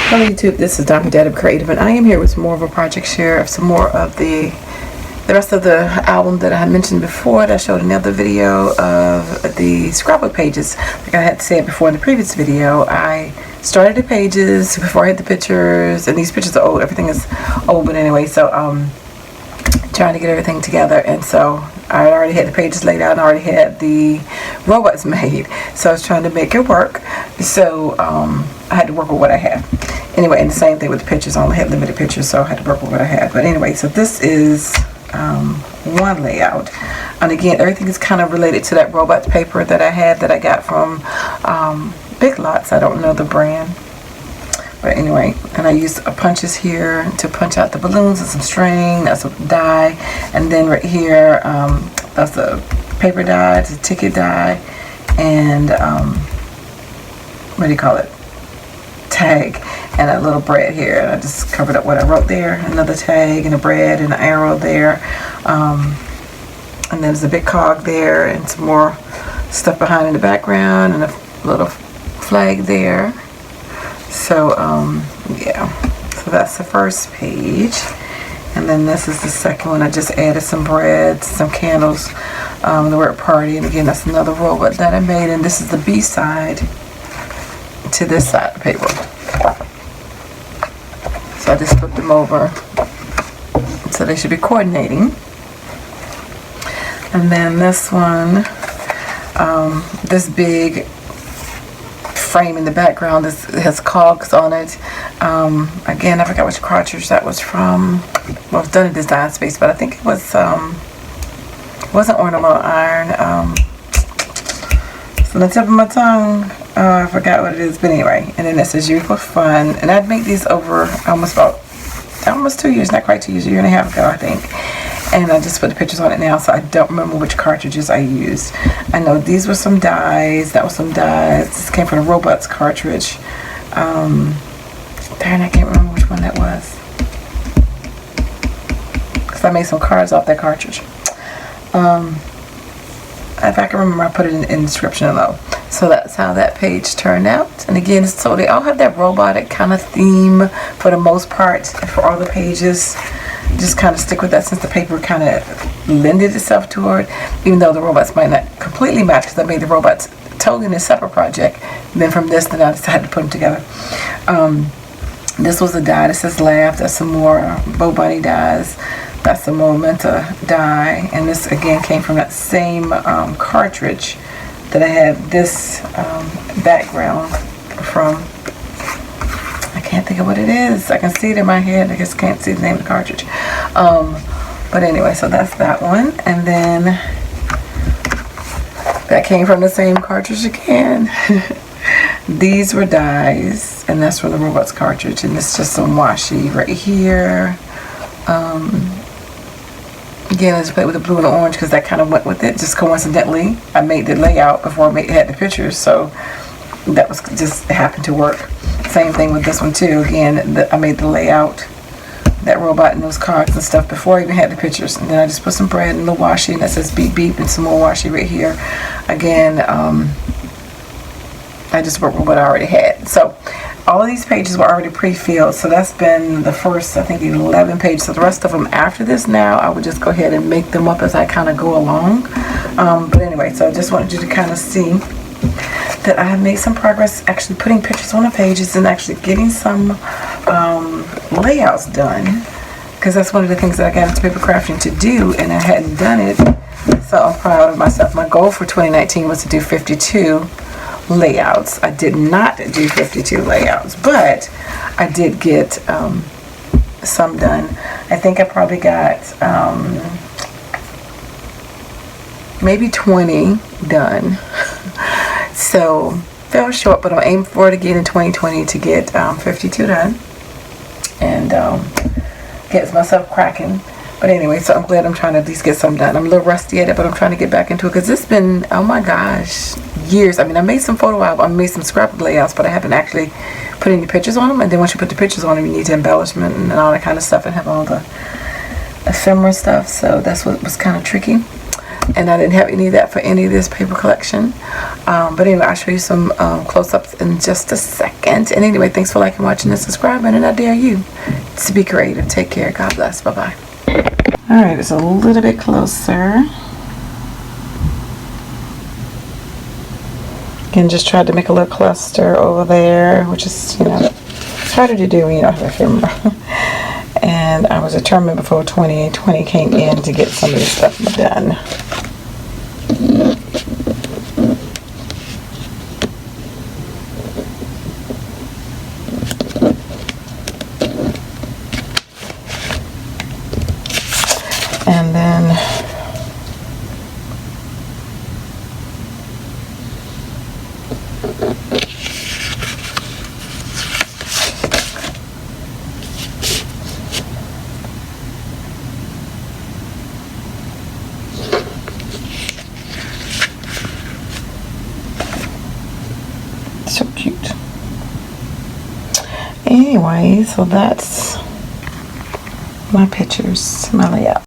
Hello YouTube, this is DaretoBeCreative, and I am here with more of a project share of some more of the rest of the album that I had mentioned before, that I showed in another video of the scrapbook pages. Like I had said before in the previous video, I started the pages before I had the pictures, and these pictures are old, everything is old, but anyway, so trying to get everything together, and so I already had the pages laid out and I already had the robots made, so I was trying to make it work. So I had to work with what I had anyway, and the same thing with the pictures. I only had limited pictures, so I had to work with what I had. But anyway, so this is one layout, and again, everything is kind of related to that robot paper that I had that I got from Big Lots. I don't know the brand, but anyway, and I used punches here to punch out the balloons and some string, that's a die, and then right here, that's a paper die, it's a ticket die, and what do you call it? Tag, and a little bread here, and I just covered up what I wrote there, another tag and a bread and an arrow there, and there's a big cog there and some more stuff behind in the background and a little flag there. So yeah, so that's the first page, and then this is the second one. I just added some bread, some candles, the word party, and again that's another robot that I made, and this is the B side to this side of the paper. So I just flipped them over so they should be coordinating. And then this one, this big frame in the background, this has cogs on it. Again, I forgot which cartridge that was from. Well, it's done in Design Space, but I think it was wasn't ornamental iron. It's on the tip of my tongue. I forgot what it is, but anyway. And then it says "You for Fun," and I'd made these over almost 2 years, not quite 2 years, a year and a half ago, I think. And I just put the pictures on it now, so I don't remember which cartridges I used. I know these were some dies. That was some dies. This came from the Robots cartridge. Darn, I can't remember which one that was, because I made some cards off that cartridge. If I can remember, I put it in the description below. So that's how that page turned out. And again, so they all have that robotic kind of theme for the most part for all the pages. Just kind of stick with that since the paper kind of lended itself toward, even though the robots might not completely match, because I made the robots totally in a separate project. And then from this, then I decided to put them together. This was a die that says laugh. That's some more Bo Bunny dies. That's the Momenta die, and this again came from that same cartridge that I had this background from. I can't think of what it is. I can see it in my head. I just can't see the name of the cartridge. But anyway, so that's that one, and then that came from the same cartridge again. These were dies, and that's from the Robots cartridge, and it's just some washi right here. Again, I just played with the blue and the orange because that kind of went with it. Just coincidentally, I made the layout before I had the pictures, so that was just happened to work. Same thing with this one too. Again, I made the layout, that robot and those cards and stuff before I even had the pictures. And then I just put some bread and a little washi, and that says beep beep, and some more washi right here. Again, I just worked with what I already had. So all of these pages were already pre-filled, so that's been the first, I think, 11 pages. So the rest of them after this now, I would just go ahead and make them up as I kind of go along. But anyway, so I just wanted you to kind of see that I have made some progress actually putting pictures on the pages and actually getting some layouts done, because that's one of the things that I got into paper crafting to do, and I hadn't done it, so I'm proud of myself. My goal for 2019 was to do 52 layouts. I did not do 52 layouts, but I did get some done. I think I probably got maybe 20 done. So fell short, but I'm aiming for it again in 2020 to get 52 done and get myself cracking. But anyway, so I'm glad I'm trying to at least get some done. I'm a little rusty at it, but I'm trying to get back into it, because it's been, oh my gosh, years. I mean, I made some photo albums, I made some scrapbook layouts, but I haven't actually put any pictures on them. And then once you put the pictures on them, you need to embellishment and all that kind of stuff, and have all the ephemera stuff. So that's what was kind of tricky. and I didn't have any of that for any of this paper collection. But anyway, I'll show you some close-ups in just a second. And anyway, thanks for liking, watching, and subscribing, and I dare you to be creative. Take care. God bless. Bye-bye. All right, it's a little bit closer. Again, just tried to make a little cluster over there, which is, you know, it's harder to do when you don't have a camera. And I was determined before 2020 came in to get some of this stuff done. And then so cute. Anyway, so that's my pictures, my layout.